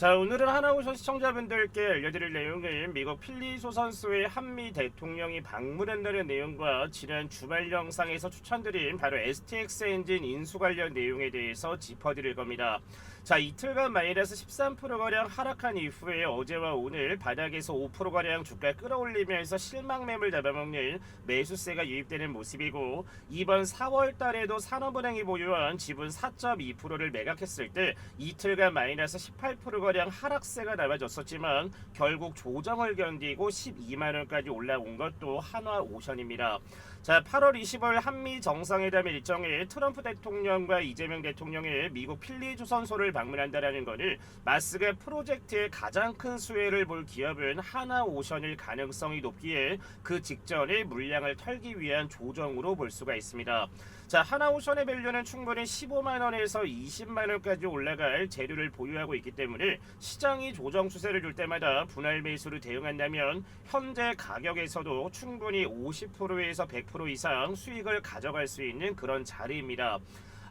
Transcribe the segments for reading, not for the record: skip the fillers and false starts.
자, 오늘은 하나오션 시청자분들께 알려드릴 내용은 미국 필리조 선수의 한미 대통령이 방문한다는 내용과 지난 주말 영상에서 추천드린 바로 STX 엔진 인수 관련 내용에 대해서 짚어드릴 겁니다. 자, 이틀간 마이너스 13%가량 하락한 이후에 어제와 오늘 바닥에서 5%가량 주가 끌어올리면서 실망 매물 잡아먹는 매수세가 유입되는 모습이고, 이번 4월 달에도 산업은행이 보유한 지분 4.2%를 매각했을 때 이틀간 마이너스 18%가량 하락세가 남아졌었지만 결국 조정을 견디고 12만원까지 올라온 것도 한화오션입니다. 자, 8월 20일 한미 정상회담 일정에 트럼프 대통령과 이재명 대통령의 미국 필리조 선소를 방문한다라는 것을 마스크 프로젝트의 가장 큰 수혜를 볼 기업은 하나오션일 가능성이 높기에 그 직전에 물량을 털기 위한 조정으로 볼 수가 있습니다. 자, 하나오션의 밸류는 충분히 15만원에서 20만원까지 올라갈 재료를 보유하고 있기 때문에 시장이 조정 추세를 줄 때마다 분할 매수로 대응한다면 현재 가격에서도 충분히 50%에서 100% 이상 수익을 가져갈 수 있는 그런 자리입니다.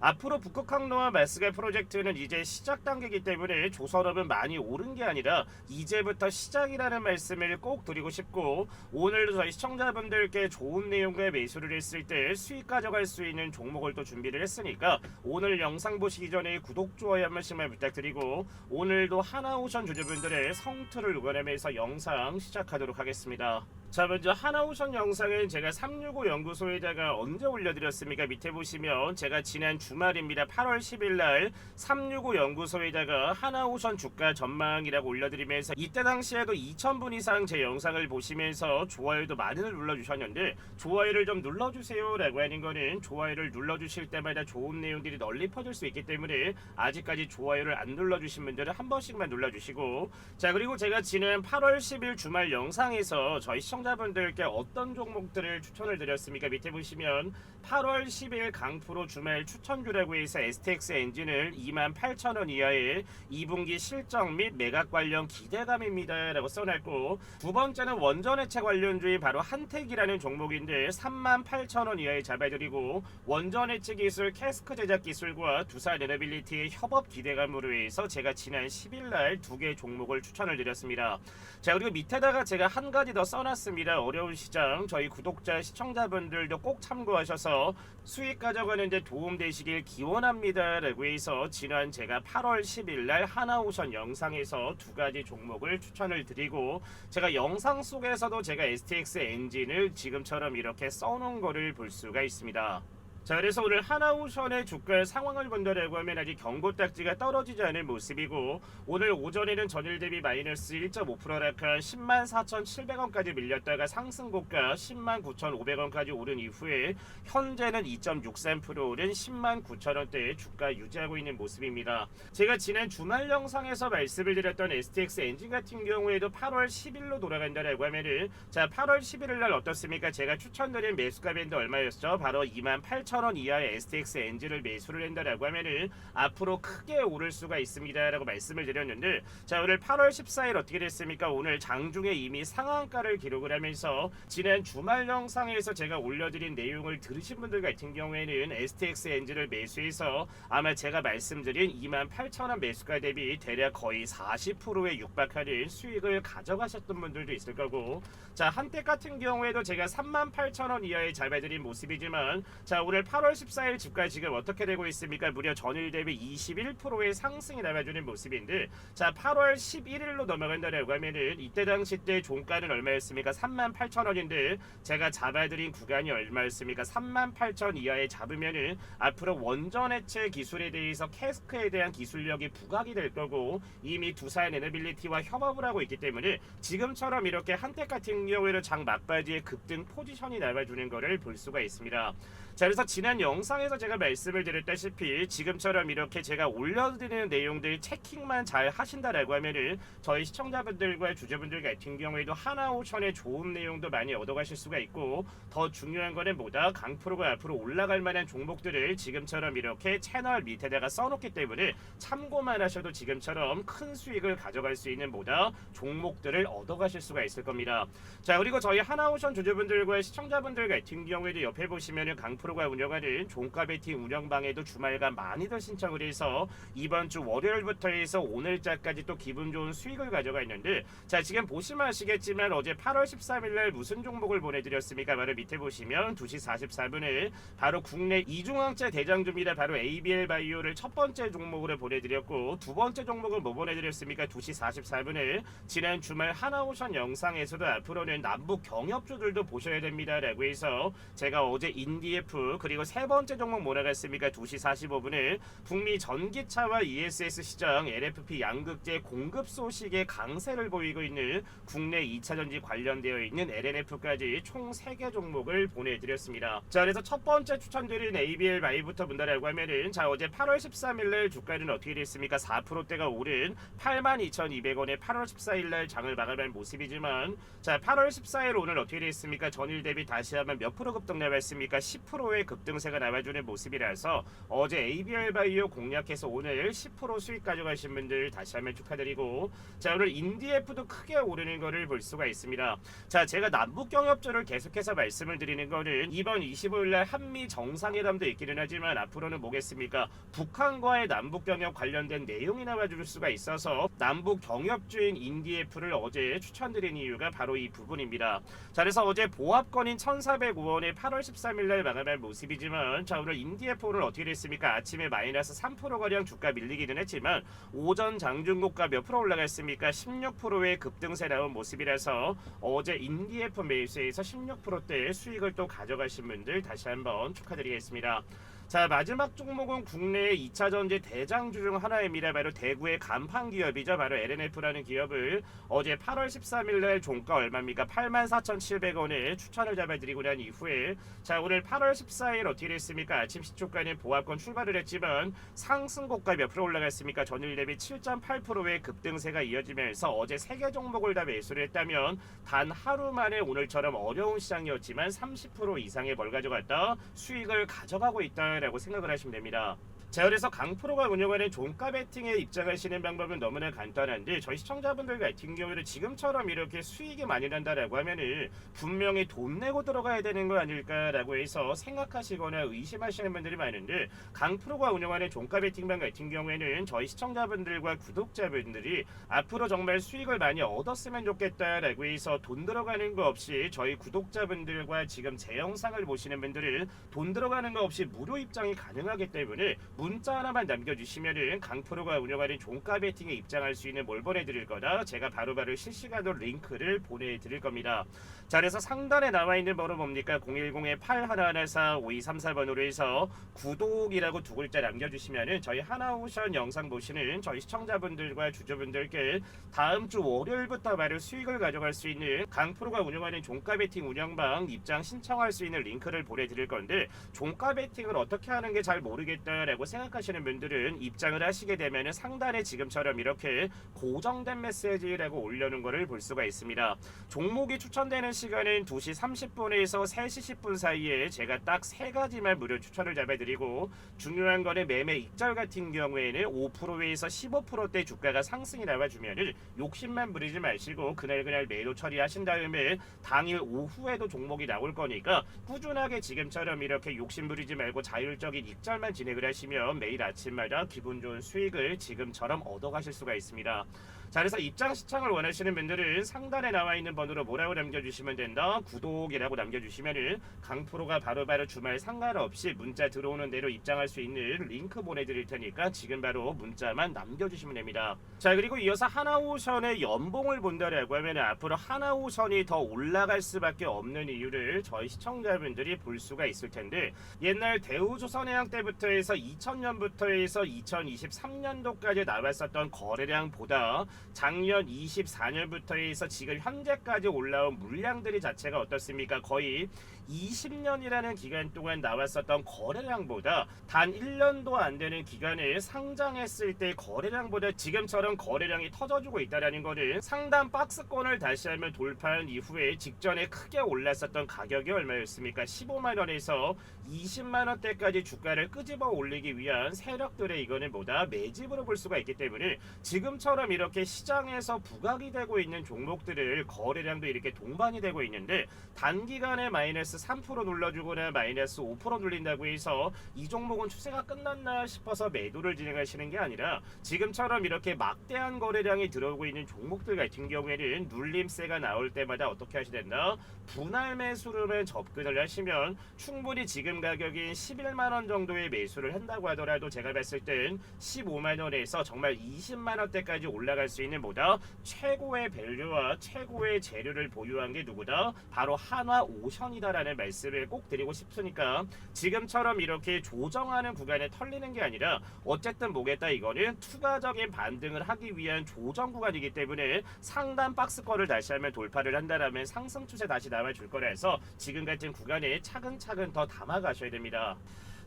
앞으로 북극 항로와 마스가 프로젝트는 이제 시작 단계이기 때문에 조선업은 많이 오른 게 아니라 이제부터 시작이라는 말씀을 꼭 드리고 싶고, 오늘도 저희 시청자분들께 좋은 내용과 매수를 했을 때 수익 가져갈 수 있는 종목을 또 준비를 했으니까 오늘 영상 보시기 전에 구독, 좋아요 한 번씩만 부탁드리고 오늘도 하나오션 주주분들의 성투를 응원하면서 영상 시작하도록 하겠습니다. 자, 먼저 하나오션 영상은 제가 365 연구소에다가 언제 올려드렸습니까? 밑에 보시면 제가 지난 주말입니다. 8월 10일날 365 연구소에다가 하나오션 주가 전망이라고 올려드리면서 이때 당시에도 2,000분 이상 제 영상을 보시면서 좋아요도 많이들 눌러주셨는데, 좋아요를 좀 눌러주세요 라고 하는 거는 좋아요를 눌러주실 때마다 좋은 내용들이 널리 퍼질 수 있기 때문에 아직까지 좋아요를 안 눌러주신 분들은 한 번씩만 눌러주시고, 자, 그리고 제가 지난 8월 10일 주말 영상에서 저희 시청자분들께 어떤 종목들을 추천을 드렸습니까? 밑에 보시면 8월 10일 강프로 주말 추천주라고 해서 STX 엔진을 28,000원 이하의 2분기 실적 및 매각 관련 기대감입니다 라고 써놨고, 두 번째는 원전해체 관련주인 바로 한택이라는 종목인데 38,000원 이하에 잡아드리고, 원전해체 기술 캐스크 제작 기술과 두산 에너빌리티의 협업 기대감으로 해서 제가 지난 10일날 두 개 종목을 추천을 드렸습니다. 자, 그리고 밑에다가 제가 한 가지 더 써놨습니다. 어려운 시장 저희 구독자 시청자분들도 꼭 참고하셔서 수익 가져가는 데 도움되시길 기원합니다 라고 해서 지난 제가 8월 10일날 하나오션 영상에서 두 가지 종목을 추천을 드리고, 제가 영상 속에서도 제가 STX 엔진을 지금처럼 이렇게 써놓은 거를 볼 수가 있습니다. 자, 그래서 오늘 하나오션의 주가 상황을 본다라고 하면 아직 경고딱지가 떨어지지 않은 모습이고, 오늘 오전에는 전일 대비 마이너스 1.5% 하락한 104,700원까지 밀렸다가 상승고가 109,500원까지 오른 이후에 현재는 2.63% 오른 109,000원대의 주가 유지하고 있는 모습입니다. 제가 지난 주말 영상에서 말씀을 드렸던 STX 엔진 같은 경우에도 8월 10일로 돌아간다라고 하면은, 자, 8월 11일 날 어떻습니까? 제가 추천드린 매수가 밴드 얼마였죠? 바로 28,000원 이하의 STX 엔진을 매수를 한다라고 하면은 앞으로 크게 오를 수가 있습니다 라고 말씀을 드렸는데, 자, 오늘 8월 14일 어떻게 됐습니까? 오늘 장중에 이미 상한가를 기록을 하면서 지난 주말 영상에서 제가 올려드린 내용을 들으신 분들 같은 경우에는 STX 엔진을 매수해서 아마 제가 말씀드린 28,000원 매수가 대비 대략 거의 40%에 육박하는 수익을 가져가셨던 분들도 있을 거고, 자, 한때 같은 경우에도 제가 38,000원 이하에 잡아드린 모습이지만, 자, 오늘 8월 14일 주가 지금 어떻게 되고 있습니까? 무려 전일 대비 21%의 상승이 남아주는 모습인데, 자, 8월 11일로 넘어간다라고 하면은 이때 당시 때 종가는 얼마였습니까? 38,000원인데 제가 잡아드린 구간이 얼마였습니까? 38,000 이하에 잡으면은 앞으로 원전해체 기술에 대해서 캐스크에 대한 기술력이 부각이 될 거고, 이미 두산 에너빌리티와 협업을 하고 있기 때문에 지금처럼 이렇게 한때 같은 경우에는 장 막바지에 급등 포지션이 남아주는 것을 볼 수가 있습니다. 자, 그래서 지난 영상에서 제가 말씀을 드렸다시피 지금처럼 이렇게 제가 올려드리는 내용들 체킹만 잘 하신다라고 하면은 저희 시청자분들과 주주분들 같은 경우에도 하나오션의 좋은 내용도 많이 얻어가실 수가 있고, 더 중요한 거는 뭐다? 강프로가 앞으로 올라갈 만한 종목들을 지금처럼 이렇게 채널 밑에다가 써놓기 때문에 참고만 하셔도 지금처럼 큰 수익을 가져갈 수 있는 뭐다? 종목들을 얻어가실 수가 있을 겁니다. 자, 그리고 저희 하나오션 주주분들과 시청자분들 같은 경우에도 옆에 보시면은 강프로가 운영 운영하는 종가 베팅 운영방에도 주말간 많이들 신청을 해서 이번 주 월요일부터 해서 오늘자까지 또 기분 좋은 수익을 가져가 있는데, 자 지금 보시면 아시겠지만 어제 8월 13일날 무슨 종목을 보내드렸습니까? 바로 밑에 보시면 2시 44분에 바로 국내 이중항체 대장주입니다. 바로 ABL 바이오를 첫 번째 종목으로 보내드렸고, 두 번째 종목을 뭐 보내드렸습니까? 2시 44분에 지난 주말 하나오션 영상에서도 앞으로는 남북 경협주들도 보셔야 됩니다 라고 해서 제가 어제 인디F, 그리고 세 번째 종목 뭐 나갔습니까? 2시 45분에 북미 전기차와 ESS 시장 LFP 양극재 공급 소식에 강세를 보이고 있는 국내 2차전지 관련되어 있는 LNF까지 총 3개 종목을 보내드렸습니다. 자 그래서 첫 번째 추천드린 ABL 바이부터 본다라고 하면은, 자 어제 8월 13일날 주가는 어떻게 됐습니까? 4%대가 오른 82,200원에 8월 14일날 장을 마감한 모습이지만, 자 8월 14일 오늘 어떻게 됐습니까? 전일 대비 다시 한번 몇 프로 급등 나왔습니까? 10%의 급등세가 나와주는 모습이라서 어제 ABL 바이오 공략해서 오늘 10% 수익 가져가신 분들 다시 한번 축하드리고, 자 오늘 인디F도 크게 오르는 거를 볼 수가 있습니다. 자 제가 남북 경협주를 계속해서 말씀을 드리는 거는 이번 25일날 한미 정상회담도 있기는 하지만 앞으로는 뭐겠습니까? 북한과의 남북 경협 관련된 내용이 나와줄 수가 있어서 남북 경협주인 인디F를 어제 추천드린 이유가 바로 이 부분입니다. 자 그래서 어제 보합권인 1,405원에 8월 13일날 마감한 모습이지만, 자 오늘 인디F 오늘 어떻게 됐습니까? 아침에 마이너스 3%가량 주가 밀리기는 했지만 오전 장중고가 몇 프로 올라갔습니까? 16%의 급등세 나온 모습이라서 어제 인디F 매수에서 16%대의 수익을 또 가져가신 분들 다시 한번 축하드리겠습니다. 자 마지막 종목은 국내의 2차전지 대장주 중 하나입니다. 바로 대구의 간판 기업이죠. 바로 LNF라는 기업을 어제 8월 13일날 종가 얼마입니까? 84,700원에 추천을 잡아드리고 난 이후에, 자 오늘 8월 14일 어떻게 됐습니까? 아침 시초가는 보합권 출발을 했지만 상승고가 몇 프로 올라갔습니까? 전일 대비 7.8%의 급등세가 이어지면서 어제 3개 종목을 다 매수를 했다면 단 하루 만에 오늘처럼 어려운 시장이었지만 30% 이상의 뭘 가져갔다? 수익을 가져가고 있다 라고 생각을 하시면 됩니다. 자 그래서 강프로가 운영하는 종가 베팅에 입장하시는 방법은 너무나 간단한데, 저희 시청자분들 같은 경우는 지금처럼 이렇게 수익이 많이 난다라고 하면은 분명히 돈 내고 들어가야 되는 거 아닐까라고 해서 생각하시거나 의심하시는 분들이 많은데, 강프로가 운영하는 종가 베팅방 같은 경우에는 저희 시청자분들과 구독자분들이 앞으로 정말 수익을 많이 얻었으면 좋겠다라고 해서 돈 들어가는 거 없이, 저희 구독자분들과 지금 제 영상을 보시는 분들은 돈 들어가는 거 없이 무료 입장이 가능하기 때문에 문자 하나만 남겨주시면은 강프로가 운영하는 종가 베팅에 입장할 수 있는 뭘 보내드릴 거다 제가 바로바로 실시간으로 링크를 보내드릴 겁니다. 자 그래서 상단에 나와 있는 번호 뭡니까? 010-8114-5234번으로 해서 구독이라고 두 글자 남겨주시면은 저희 하나오션 영상 보시는 저희 시청자분들과 주주분들께 다음 주 월요일부터 바로 수익을 가져갈 수 있는 강프로가 운영하는 종가 베팅 운영방 입장 신청할 수 있는 링크를 보내드릴 건데, 종가 베팅을 어떻게 하는 게 잘 모르겠다라고 생각하시는 분들은 입장을 하시게 되면 상단에 지금처럼 이렇게 고정된 메시지라고 올려놓은 거를 볼 수가 있습니다. 종목이 추천되는 시간은 2시 30분에서 3시 10분 사이에 제가 딱 3가지만 무료 추천을 잡아드리고, 중요한 거는 매매 익절 같은 경우에는 5%에서 15%대 주가가 상승이 나와주면 욕심만 부리지 마시고 그날 매도 처리하신 다음에 당일 오후에도 종목이 나올 거니까 꾸준하게 지금처럼 이렇게 욕심 부리지 말고 자율적인 익절만 진행을 하시면 매일 아침마다 기분 좋은 수익을 지금처럼 얻어가실 수가 있습니다. 자 그래서 입장 시청을 원하시는 분들은 상단에 나와 있는 번호로 뭐라고 남겨주시면 된다? 구독이라고 남겨주시면은 강프로가 바로바로 주말 상관없이 문자 들어오는 대로 입장할 수 있는 링크 보내드릴 테니까 지금 바로 문자만 남겨주시면 됩니다. 자 그리고 이어서 하나오션의 연봉을 본다라고 하면 앞으로 하나오션이 더 올라갈 수밖에 없는 이유를 저희 시청자분들이 볼 수가 있을 텐데, 옛날 대우조선해양 때부터 해서 2000년부터 해서 2023년도까지 나왔었던 거래량보다 작년 24년부터 해서 지금 현재까지 올라온 물량들이 자체가 어떻습니까? 거의 20년이라는 기간 동안 나왔었던 거래량보다 단 1년도 안 되는 기간에 상장했을 때 거래량보다 지금처럼 거래량이 터져주고 있다는 것은 상단 박스권을 다시 한번 돌파한 이후에 직전에 크게 올랐었던 가격이 얼마였습니까? 15만원에서 20만원대까지 주가를 끄집어 올리기 위한 세력들의 이거는 뭐다? 매집으로 볼 수가 있기 때문에 지금처럼 이렇게 시장에서 부각이 되고 있는 종목들을 거래량도 이렇게 동반이 되고 있는데 단기간에 마이너스 3% 눌러주거나 마이너스 5% 눌린다고 해서 이 종목은 추세가 끝났나 싶어서 매도를 진행하시는 게 아니라 지금처럼 이렇게 막대한 거래량이 들어오고 있는 종목들 같은 경우에는 눌림세가 나올 때마다 어떻게 하셔야 된다? 분할 매수로만 접근을 하시면 충분히 지금 가격인 11만원 정도의 매수를 한다고 하더라도 제가 봤을 땐 15만원에서 정말 20만원대까지 올라갈 수 있는 보다 최고의 밸류와 최고의 재료를 보유한 게 누구다? 바로 한화오션이다라는 말씀을 꼭 드리고 싶으니까 지금처럼 이렇게 조정하는 구간에 털리는 게 아니라 어쨌든 뭐겠다, 이거는 추가적인 반등을 하기 위한 조정 구간이기 때문에 상단 박스권을 다시 한번 돌파를 한다라면 상승 추세 다시 남아줄 거라 해서 지금 같은 구간에 차근차근 더 담아가셔야 됩니다.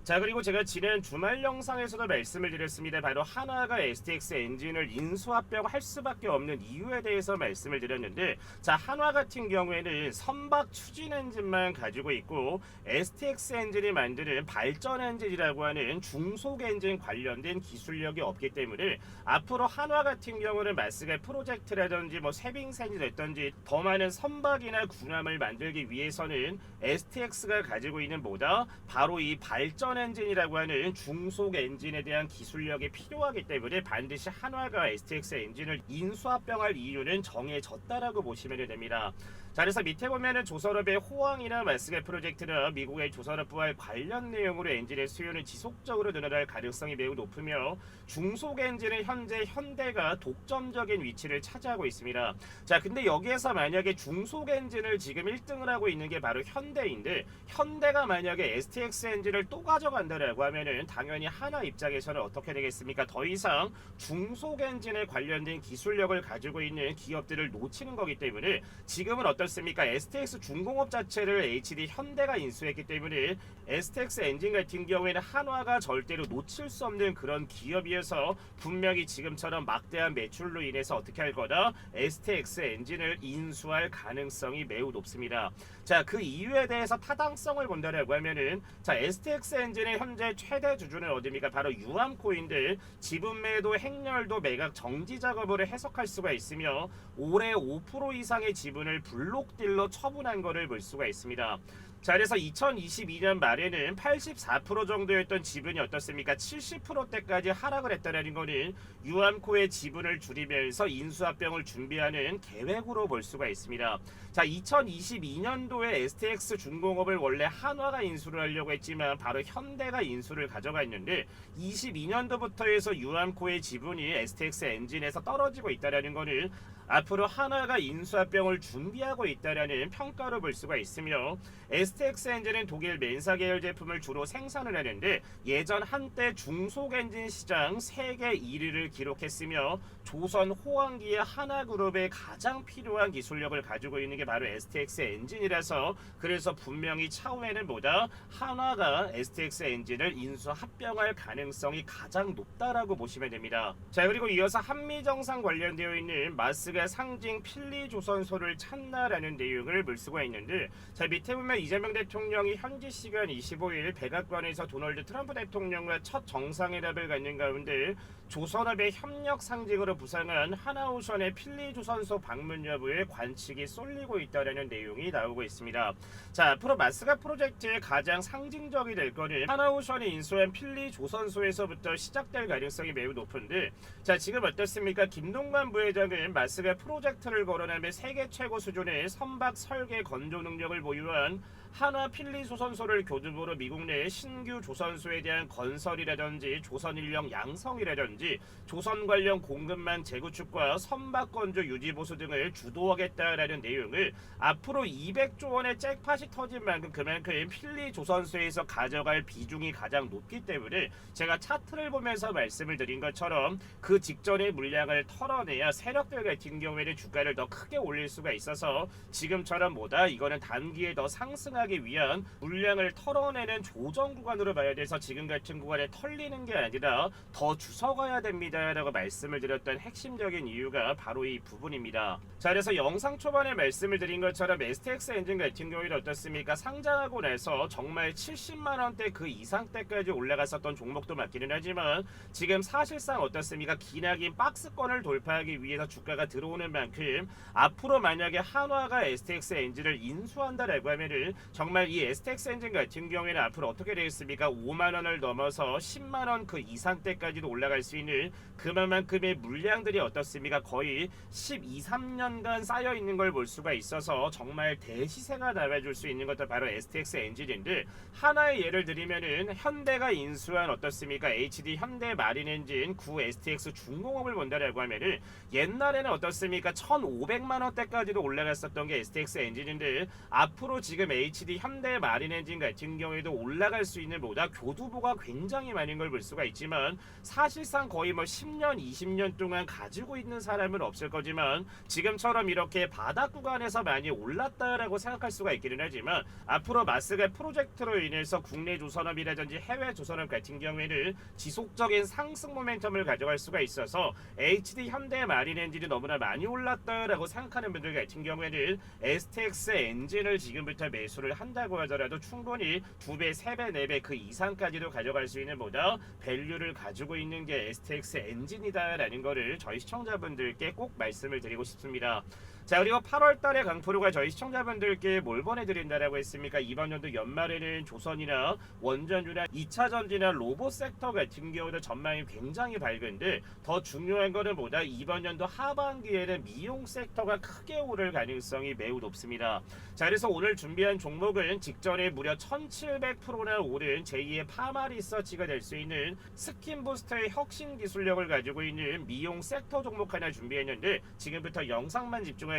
자, 그리고 제가 지난 주말 영상에서도 말씀을 드렸습니다. 바로 하나가 STX 엔진을 인수합병할 수밖에 없는 이유에 대해서 말씀을 드렸는데, 자, 한화 같은 경우에는 선박 추진 엔진만 가지고 있고 STX 엔진이 만드는 발전 엔진이라고 하는 중속 엔진 관련된 기술력이 없기 때문에 앞으로 한화 같은 경우는 마스가 프로젝트라든지 뭐 세빙산이 됐든지 더 많은 선박이나 군함을 만들기 위해서는 STX가 가지고 있는 보다 바로 이 발전 엔진이라고 하는 중속 엔진에 대한 기술력이 필요하기 때문에 반드시 한화가 STX 엔진을 인수합병할 이유는 정해졌다라고 보시면 됩니다. 자, 그래서 밑에 보면은 조선업의 호황이나 마스가 프로젝트나 미국의 조선업부와 관련 내용으로 엔진의 수요는 지속적으로 늘어날 가능성이 매우 높으며 중속 엔진은 현재 현대가 독점적인 위치를 차지하고 있습니다. 자, 근데 여기에서 만약에 중속 엔진을 지금 1등을 하고 있는 게 바로 현대인데 현대가 만약에 STX 엔진을 또 가져간다라고 하면은 당연히 한화 입장에서는 어떻게 되겠습니까? 더 이상 중속 엔진에 관련된 기술력을 가지고 있는 기업들을 놓치는 거기 때문에 지금은 어떻습니까? STX 중공업 자체를 HD 현대가 인수했기 때문에 STX 엔진 같은 경우에는 한화가 절대로 놓칠 수 없는 그런 기업이어서 분명히 지금처럼 막대한 매출로 인해서 어떻게 할 거다? STX 엔진을 인수할 가능성이 매우 높습니다. 자, 그 이유에 대해서 타당성을 본다라고 하면은 자, STX 엔진의 현재 최대 주주는 어디입니까? 바로 유암코인데 지분 매도 행렬도 매각 정지 작업을 해석할 수가 있으며 올해 5% 이상의 지분을 블록딜로 처분한 것을 볼 수가 있습니다. 자, 그래서 2022년 말에는 84% 정도였던 지분이 어떻습니까? 70%대까지 하락을 했다는 것은 유암코의 지분을 줄이면서 인수합병을 준비하는 계획으로 볼 수가 있습니다. 자, 2022년도에 STX 중공업을 원래 한화가 인수를 하려고 했지만 바로 현대가 인수를 가져갔는데 22년도부터 해서 유암코의 지분이 STX 엔진에서 떨어지고 있다는 것은 앞으로 한화가 인수합병을 준비하고 있다는 평가로 볼 수가 있으며 STX 엔진은 독일 멘사 계열 제품을 주로 생산을 하는데 예전 한때 중속 엔진 시장 세계 1위를 기록했으며 조선 호황기의 한화그룹에 가장 필요한 기술력을 가지고 있는 게 바로 STX 엔진이라서 그래서 분명히 차후에는 보다 한화가 STX 엔진을 인수합병할 가능성이 가장 높다라고 보시면 됩니다. 자, 그리고 이어서 한미정상 관련되어 있는 마스가 상징 필리조선소를 찾나라는 내용을 볼 수가 있는데 자, 밑에 보면 이재명 대통령이 현지 시간 25일 백악관에서 도널드 트럼프 대통령과 첫 정상회담을 갖는 가운데 조선업의 협력 상징으로 부상한 하나오션의 필리조선소 방문 여부에 관측이 쏠리고 있다는 내용이 나오고 있습니다. 자, 앞으로 마스가 프로젝트의 가장 상징적이 될 거는 하나오션이 인수한 필리조선소에서부터 시작될 가능성이 매우 높은데 자, 지금 어떻습니까? 김동관 부회장은 마스가 프로젝트를 거론하며 세계 최고 수준의 선박 설계 건조 능력을 보유한 한화 필리조선소를 교두보로 미국 내 신규 조선소에 대한 건설이라든지 조선인력 양성이라든지 조선 관련 공급망 재구축과 선박 건조 유지 보수 등을 주도하겠다라는 내용을 앞으로 200조 원의 잭팟이 터진 만큼 그만큼 필리조선소에서 가져갈 비중이 가장 높기 때문에 제가 차트를 보면서 말씀을 드린 것처럼 그 직전의 물량을 털어내야 세력들 같은 경우에는 주가를 더 크게 올릴 수가 있어서 지금처럼 뭐다 이거는 단기에 더 상승하기 위한 물량을 털어내는 조정 구간으로 봐야 돼서 지금 같은 구간에 털리는 게 아니라 더 주서가 들어가야 됩니다라고 말씀을 드렸던 핵심적인 이유가 바로 이 부분입니다. 자, 그래서 영상 초반에 말씀을 드린 것처럼 STX 엔진 같은 경우에는 어떻습니까? 상장하고 나서 정말 70만원대 그 이상대까지 올라갔었던 종목도 맞기는 하지만 지금 사실상 어떻습니까? 기나긴 박스권을 돌파하기 위해서 주가가 들어오는 만큼 앞으로 만약에 한화가 STX 엔진을 인수한다라고 하면은 정말 이 STX 엔진 같은 경우에는 앞으로 어떻게 되겠습니까? 5만원을 넘어서 10만원 그 이상대까지도 올라갈 수 있는 그만큼의 물량들이 어떻습니까? 거의 12, 3년간 쌓여 있는 걸 볼 수가 있어서 정말 대시세가 나와줄 수 있는 것도 바로 STX 엔진인데, 하나의 예를 들면은 현대가 인수한 어떻습니까? HD 현대 마린 엔진 9 STX 중공업을 본다라고 하면은 옛날에는 어떻습니까? 1,500만원대까지도 올라갔었던 게 STX 엔진인데, 앞으로 지금 HD 현대 마린 엔진 같은 경우에도 올라갈 수 있는 보다 교두보가 굉장히 많은 걸 볼 수가 있지만, 사실상 거의 뭐 10년 20년 동안 가지고 있는 사람은 없을 거지만 지금처럼 이렇게 바닥 구간에서 많이 올랐다라고 생각할 수가 있기는 하지만, 앞으로 마스가 프로젝트로 인해서 국내 조선업이라든지 해외 조선업 같은 경우에는 지속적인 상승 모멘텀을 가져갈 수가 있어서 HD 현대 마린 엔진이 너무나 많이 올랐다라고 생각하는 분들 같은 경우에는 STX 엔진을 지금부터 매수를 한다고 하더라도 충분히 2배, 3배, 4배 그 이상까지도 가져갈 수 있는 보다 밸류를 가지고 있는 게 STX 엔진이다라는 거를 저희 시청자분들께 꼭 말씀을 드리고 싶습니다. 자, 그리고 8월달에 강프로가 저희 시청자분들께 뭘 보내드린다라고 했습니까? 이번 연도 연말에는 조선이나 원전유나 2차전지나 로봇 섹터 같은 경우도 전망이 굉장히 밝은데, 더 중요한 거는 뭐다? 이번 연도 하반기에는 미용 섹터가 크게 오를 가능성이 매우 높습니다. 자, 그래서 오늘 준비한 종목은 직전에 무려 1700%나 오른 제2의 파마 리서치가 될 수 있는 스킨부스터의 혁신 기술력을 가지고 있는 미용 섹터 종목 하나 준비했는데, 지금부터 영상만 집중하시면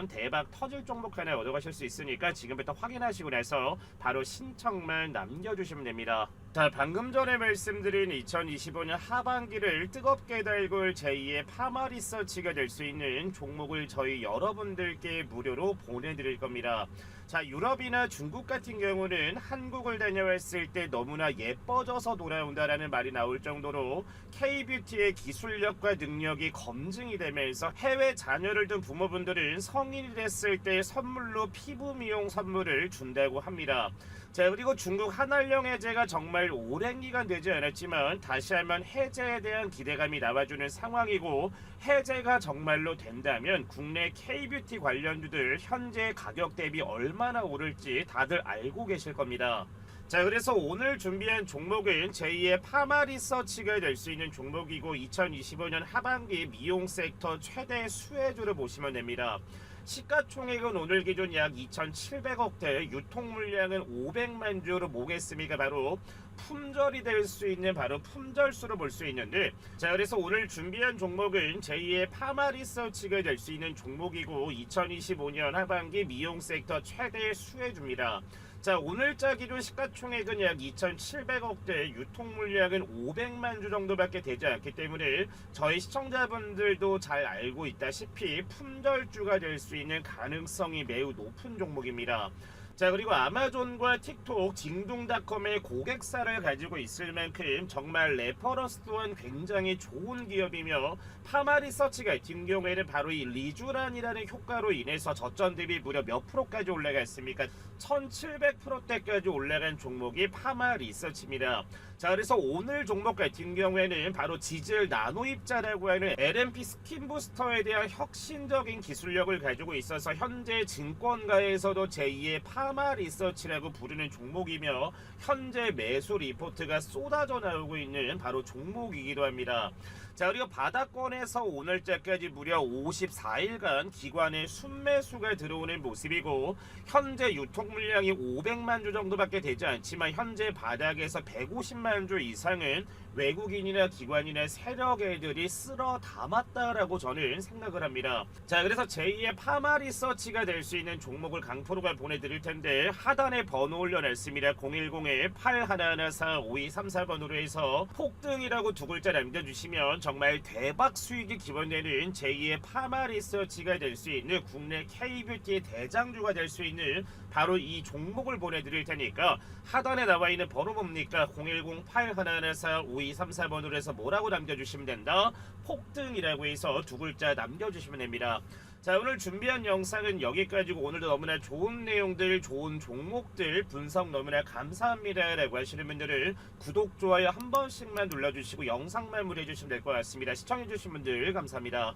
대박 터질 종목 하나 얻어가실 수 있으니까 지금부터 확인하시고 나서 바로 신청만 남겨주시면 됩니다. 자, 방금 전에 말씀드린 2025년 하반기를 뜨겁게 달굴 제2의 파마 리서치가 될 수 있는 종목을 저희 여러분들께 무료로 보내드릴 겁니다. 자, 유럽이나 중국 같은 경우는 한국을 다녀왔을 때 너무나 예뻐져서 돌아온다라는 말이 나올 정도로 K뷰티의 기술력과 능력이 검증이 되면서 해외 자녀를 둔 부모분들은 성인이 됐을 때 선물로 피부 미용 선물을 준다고 합니다. 자, 그리고 중국 한알령 해제가 정말 오랜 기간 되지 않았지만 다시 한번 해제에 대한 기대감이 나와주는 상황이고, 해제가 정말로 된다면 국내 K뷰티 관련주들 현재 가격 대비 얼마나 오를지 다들 알고 계실 겁니다. 자, 그래서 오늘 준비한 종목은 제2의 파마 리서치가 될 수 있는 종목이고 2025년 하반기 미용 섹터 최대 수혜주를 보시면 됩니다. 시가총액은 오늘 기준 약 2,700억대, 유통 물량은 500만 주로 보겠습니까? 바로 품절이 될 수 있는 바로 품절수로 볼 수 있는데, 자, 그래서 오늘 준비한 종목은 제2의 파마 리서치가 될 수 있는 종목이고 2025년 하반기 미용 섹터 최대 수혜주입니다. 자, 오늘자 기준 시가총액은 약 2,700억대, 유통 물량은 500만 주 정도밖에 되지 않기 때문에 저희 시청자분들도 잘 알고 있다시피 품절주가 될 수 있는 가능성이 매우 높은 종목입니다. 자, 그리고 아마존과 틱톡, 징둥닷컴의 고객사를 가지고 있을 만큼 정말 레퍼런스 또한 굉장히 좋은 기업이며, 파마 리서치 같은 경우에는 바로 이 리쥬란이라는 효과로 인해서 저점 대비 무려 몇 프로까지 올라갔습니까? 1700%대까지 올라간 종목이 파마 리서치입니다. 자, 그래서 오늘 종목 같은 경우에는 바로 지질 나노 입자라고 하는 LNP 스킨 부스터에 대한 혁신적인 기술력을 가지고 있어서 현재 증권가에서도 제2의 파마 리서치라고 부르는 종목이며, 현재 매수 리포트가 쏟아져 나오고 있는 바로 종목이기도 합니다. 자, 그리고 바닥권에서 오늘자까지 무려 54일간 기관의 순매수가 들어오는 모습이고, 현재 유통 물량이 500만 주 정도밖에 되지 않지만 현재 바닥에서 150만 주 이상은 외국인이나 기관이나 세력애들이 쓸어 담았다라고 저는 생각을 합니다. 자, 그래서 제2의 파마 리서치가 될 수 있는 종목을 강프로가 보내드릴 텐데, 텐데 하단에 번호 올려놨습니다. 010-8114-5234번으로 해서 폭등이라고 두 글자 남겨주시면 정말 대박 수익이 기원되는 제2의 파마 리서치가 될 수 있는 국내 K뷰티의 대장주가 될 수 있는 바로 이 종목을 보내드릴 테니까 하단에 나와 있는 번호 뭡니까? 010-8114-5234번으로 해서 뭐라고 남겨주시면 된다? 폭등이라고 해서 두 글자 남겨주시면 됩니다. 자, 오늘 준비한 영상은 여기까지고 오늘도 너무나 좋은 내용들, 좋은 종목들 분석 너무나 감사합니다 라고 하시는 분들은 구독, 좋아요 한 번씩만 눌러주시고 영상 마무리해 주시면 될 것 같습니다. 시청해 주신 분들 감사합니다.